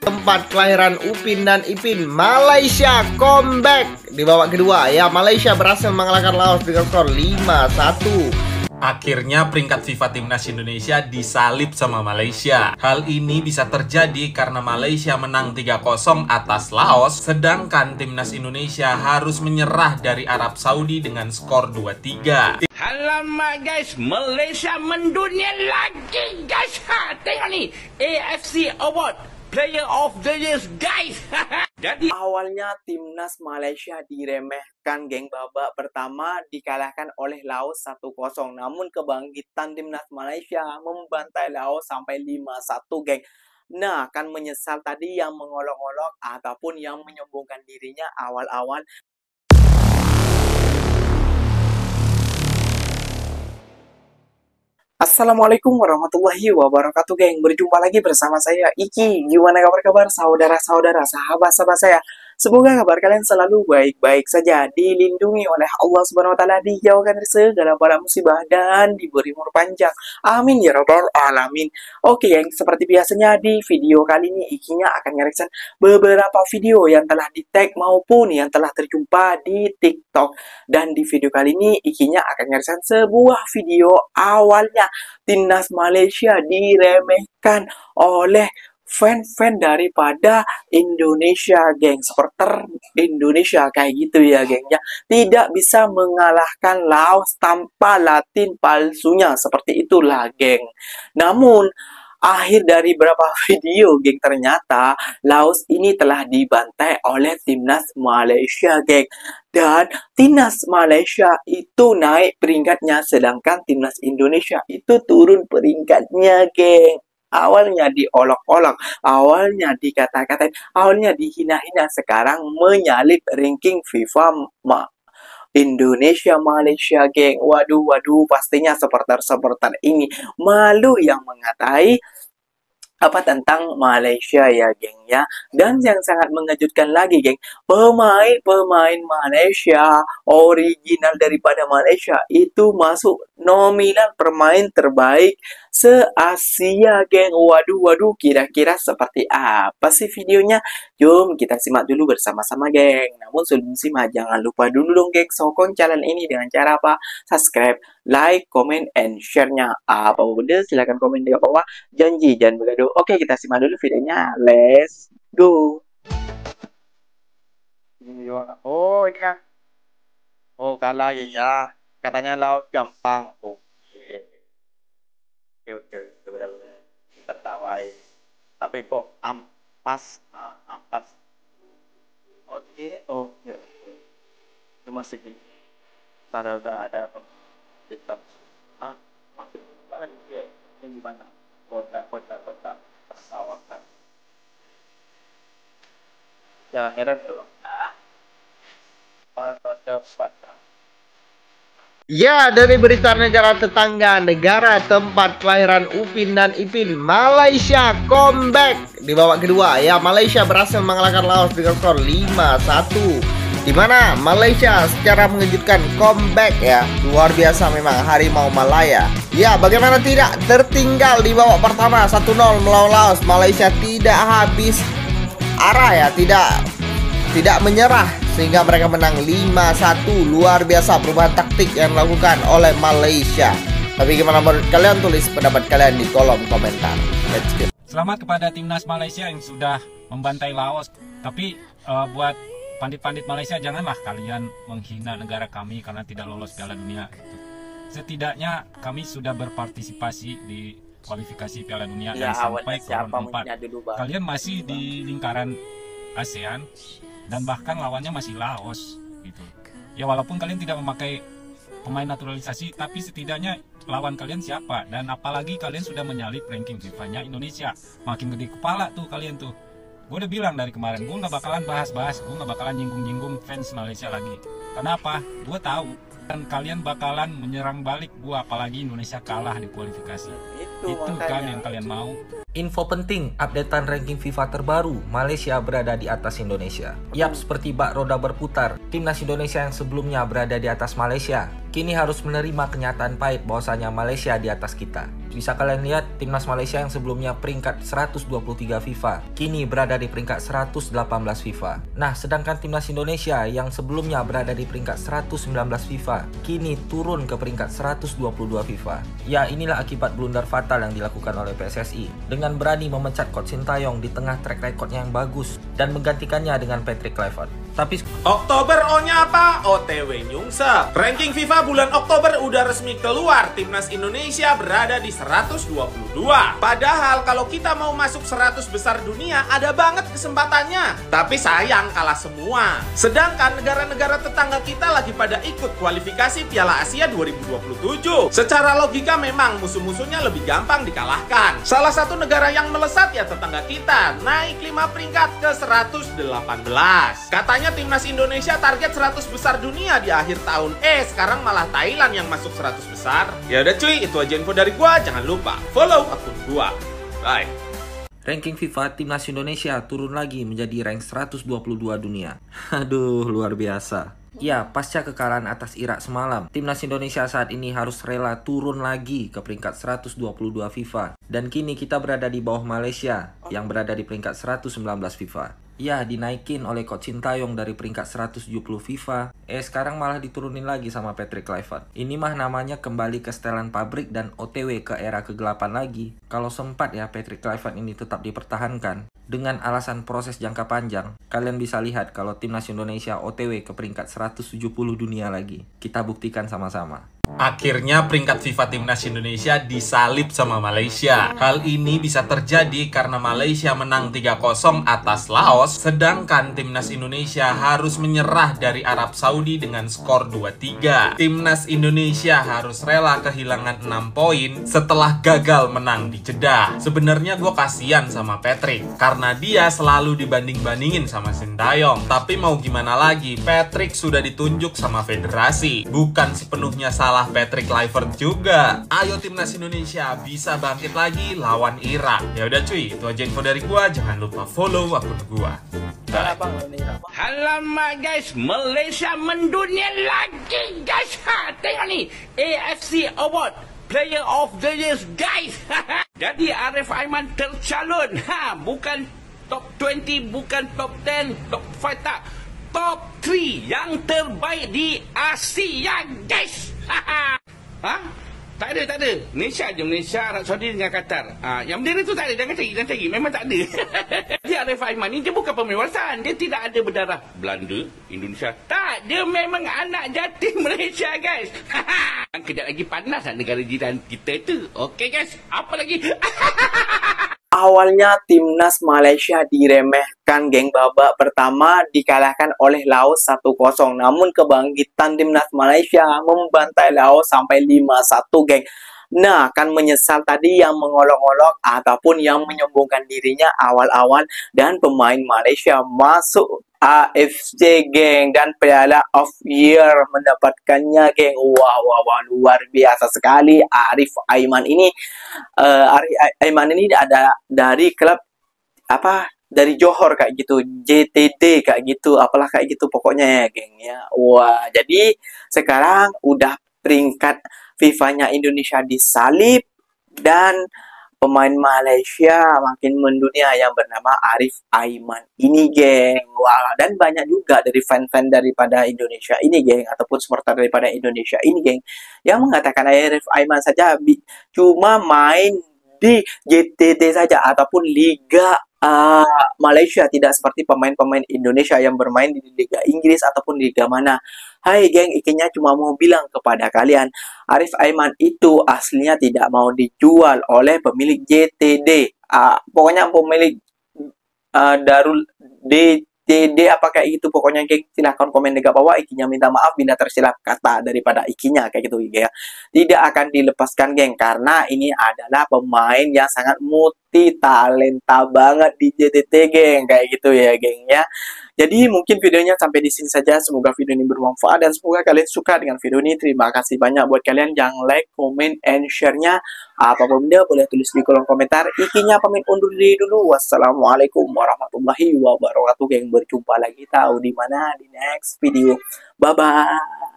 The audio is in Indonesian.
Tempat kelahiran Upin dan Ipin, Malaysia comeback di babak kedua. Ya, Malaysia berhasil mengalahkan Laos dengan skor 5-1. Akhirnya peringkat FIFA Timnas Indonesia disalip sama Malaysia. Hal ini bisa terjadi karena Malaysia menang 3-0 atas Laos, sedangkan Timnas Indonesia harus menyerah dari Arab Saudi dengan skor 2-3. Alamak guys, Malaysia mendunia lagi guys. Tengok nih, AFC Award Player of the Year guys. Jadi awalnya timnas Malaysia diremehkan, geng. Babak pertama dikalahkan oleh Laos 1-0. Namun kebangkitan timnas Malaysia membantai Laos sampai 5-1, geng. Nah, akan menyesal tadi yang mengolok-olok ataupun yang menyombongkan dirinya awal-awal. Assalamualaikum warahmatullahi wabarakatuh, geng. Berjumpa lagi bersama saya, Iki. Gimana kabar-kabar saudara-saudara, sahabat-sahabat saya? Semoga kabar kalian selalu baik-baik saja, dilindungi oleh Allah Subhanahu wa Ta'ala, dijauhkan dari segala bala musibah, dan diberi umur panjang. Amin ya rabbal alamin. Oke, geng, seperti biasanya di video kali ini Ikinya akan ngereaction beberapa video yang telah di-tag maupun yang telah terjumpa di TikTok. Dan di video kali ini Ikinya akan ngereaction sebuah video awalnya timnas Malaysia diremehkan oleh fan-fan daripada Indonesia, geng. Supporter Indonesia kayak gitu ya, geng, ya. Tidak bisa mengalahkan Laos tanpa Latin palsunya, seperti itulah, geng. Namun akhir dari beberapa video, geng, ternyata Laos ini telah dibantai oleh timnas Malaysia, geng. Dan timnas Malaysia itu naik peringkatnya, sedangkan timnas Indonesia itu turun peringkatnya, geng. Awalnya diolok-olok, awalnya dikata-katain, awalnya dihina-hina, sekarang menyalip ranking FIFA Indonesia Malaysia, geng. Waduh, pastinya supporter-supporter ini malu yang mengatai apa tentang Malaysia ya, geng, ya. Dan yang sangat mengejutkan lagi, geng, pemain-pemain Malaysia original daripada Malaysia itu masuk nominal pemain terbaik se-Asia, geng. Waduh, kira-kira seperti apa sih videonya? Jom kita simak dulu bersama-sama, geng. Namun sebelum simak, jangan lupa dulu dong, geng, sokong channel ini dengan cara apa? Subscribe, like, comment, and share-nya. Apa udah, silahkan komen di bawah. Janji jangan bergaduh. Oke, kita simak dulu videonya. Let's go. Oh, ini kan. Oh, kalah ya. Katanya laut gampang. Oke. Kita tawai. Tapi kok ampas. Oke. Oh, ya. Itu masih di. Udah ada hitam. Masih banget ya. Ini gimana? Kota pesawat. Jangan heran dong. Ya, dari berita negara tetangga, negara tempat kelahiran Upin dan Ipin, Malaysia comeback di babak kedua. Ya, Malaysia berhasil mengalahkan Laos dengan skor 5-1. Di mana Malaysia secara mengejutkan comeback, ya. Luar biasa memang Harimau Malaya. Ya, bagaimana tidak tertinggal di babak pertama 1-0 melawan Laos. Malaysia tidak habis arah, ya, tidak menyerah sehingga mereka menang 5-1. Luar biasa perubahan taktik yang dilakukan oleh Malaysia. Tapi gimana menurut kalian? Tulis pendapat kalian di kolom komentar. Let's go. Selamat kepada timnas Malaysia yang sudah membantai Laos. Tapi buat pandit-pandit Malaysia, janganlah kalian menghina negara kami karena tidak lolos Piala Dunia. Setidaknya kami sudah berpartisipasi di kualifikasi Piala Dunia Ya, dan sampai ke siapa round 4. dulu, Bang? Kalian masih di lingkaran ASEAN dan bahkan lawannya masih Laos gitu. Ya, walaupun kalian tidak memakai pemain naturalisasi, tapi setidaknya lawan kalian siapa? Dan apalagi kalian sudah menyalip ranking FIFA-nya Indonesia. Makin gede kepala tuh kalian tuh. Gue udah bilang dari kemarin, gue nggak bakalan bahas-bahas, gue nggak bakalan nyinggung-nyinggung fans Malaysia lagi. Kenapa? Gue tahu dan kalian bakalan menyerang balik gue, apalagi Indonesia kalah di kualifikasi. Itu kan yang kalian mau. Info penting, updatean ranking FIFA terbaru, Malaysia berada di atas Indonesia. Yap, seperti bak roda berputar, timnas Indonesia yang sebelumnya berada di atas Malaysia, kini harus menerima kenyataan pahit bahwasanya Malaysia di atas kita. Bisa kalian lihat, timnas Malaysia yang sebelumnya peringkat 123 FIFA, kini berada di peringkat 118 FIFA. Nah, sedangkan timnas Indonesia yang sebelumnya berada di peringkat 119 FIFA, kini turun ke peringkat 122 FIFA. Ya, inilah akibat blunder fatal yang dilakukan oleh PSSI dengan berani memecat Coach Sintayong di tengah track recordnya yang bagus dan menggantikannya dengan Patrick Kluivert. Tapi Oktober O-nya apa? OTW Nyungsep. Ranking FIFA bulan Oktober udah resmi keluar. Timnas Indonesia berada di 122. Padahal kalau kita mau masuk 100 besar dunia, ada banget kesempatannya. Tapi sayang kalah semua. Sedangkan negara-negara tetangga kita lagi pada ikut kualifikasi Piala Asia 2027. Secara logika memang musuh-musuhnya lebih gampang dikalahkan. Salah satu negara yang melesat ya tetangga kita, naik 5 peringkat ke 118. Katanya timnas Indonesia target 100 besar dunia di akhir tahun. Sekarang malah Thailand yang masuk 100 besar. Ya udah cuy, itu aja info dari gua. Jangan lupa follow akun gua. Bye. ranking FIFA timnas Indonesia turun lagi menjadi rank 122 dunia. Aduh, luar biasa. Ya, pasca kekalahan atas Irak semalam, timnas Indonesia saat ini harus rela turun lagi ke peringkat 122 FIFA. Dan kini kita berada di bawah Malaysia yang berada di peringkat 119 FIFA. Ya, dinaikin oleh Coach Sintayong dari peringkat 170 FIFA. Sekarang malah diturunin lagi sama Patrick Kluivert. Ini mah namanya kembali ke setelan pabrik dan OTW ke era kegelapan lagi. Kalau sempat ya Patrick Kluivert ini tetap dipertahankan dengan alasan proses jangka panjang, kalian bisa lihat kalau timnas Indonesia OTW ke peringkat 170 dunia lagi. Kita buktikan sama-sama. Akhirnya peringkat FIFA Timnas Indonesia disalip sama Malaysia. Hal ini bisa terjadi karena Malaysia menang 3-0 atas Laos, sedangkan Timnas Indonesia harus menyerah dari Arab Saudi dengan skor 2-3. Timnas Indonesia harus rela kehilangan 6 poin setelah gagal menang di Jeddah. Sebenarnya gue kasihan sama Patrick, karena dia selalu dibanding-bandingin sama Sintayong. Tapi mau gimana lagi, Patrick sudah ditunjuk sama federasi. Bukan sepenuhnya salah Patrick Kluivert juga. Ayo timnas Indonesia bisa bangkit lagi lawan Irak. Ya udah cuy, itu aja info dari gua. Jangan lupa follow akun gua. Bye. Alamak guys, Malaysia mendunia lagi guys. Tengok ni, AFC Award Player of the Year guys. Jadi Arif Aiman tercalon. Bukan top 20, bukan top 10, top 5 tak. Top 3 yang terbaik di Asia guys. Tak ada. Malaysia je, Malaysia, Arab Saudi dengan Qatar. Yang bendera tu tak ada, jangan cari. Memang tak ada. Dia Arif Aiman ni, dia bukan pemain warisan. Dia tidak ada berdarah Belanda, Indonesia. Tak, dia memang anak jatim Malaysia guys. Kejap lagi panas lah negara jiran kita tu. Okey guys, apa lagi? Awalnya timnas Malaysia diremehkan geng, babak pertama dikalahkan oleh Laos 1-0. Namun kebangkitan timnas Malaysia membantai Laos sampai 5-1 geng. Nah, kan menyesal tadi yang mengolok-olok ataupun yang menyombongkan dirinya awal-awal, dan pemain Malaysia masuk AFC geng dan Piala of Year mendapatkannya geng. Wah, luar biasa sekali. Arif Aiman ini ada dari klub dari Johor kayak gitu, JTT kayak gitu, apalah kayak gitu pokoknya ya geng ya. Wah, jadi sekarang udah peringkat FIFA-nya Indonesia disalip dan pemain Malaysia makin mendunia yang bernama Arif Aiman ini geng. Wah, dan banyak juga dari fan-fan daripada Indonesia ini geng, ataupun supporter daripada Indonesia ini geng, yang mengatakan Arif Aiman saja cuma main di JTT saja ataupun Liga Malaysia, tidak seperti pemain-pemain Indonesia yang bermain di Liga Inggris ataupun Liga mana. Hai geng, ikinya cuma mau bilang kepada kalian, Arif Aiman itu aslinya tidak mau dijual oleh pemilik JTD. Pokoknya pemilik Darul DTD apa kayak gitu. Pokoknya geng, silahkan komen di bawah. Ikinya minta maaf bila tersilap kata daripada ikinya kayak gitu ya. Tidak akan dilepaskan geng, karena ini adalah pemain yang sangat terbukti talenta banget di JTT geng, kayak gitu ya geng ya. Jadi mungkin videonya sampai di sini saja. Semoga video ini bermanfaat dan semoga kalian suka dengan video ini. Terima kasih banyak buat kalian yang like, comment, and share-nya. Apapun benda boleh tulis di kolom komentar. Ikinya pamit undur diri dulu. Wassalamualaikum warahmatullahi wabarakatuh geng. Berjumpa lagi tahu di mana di next video. Bye bye.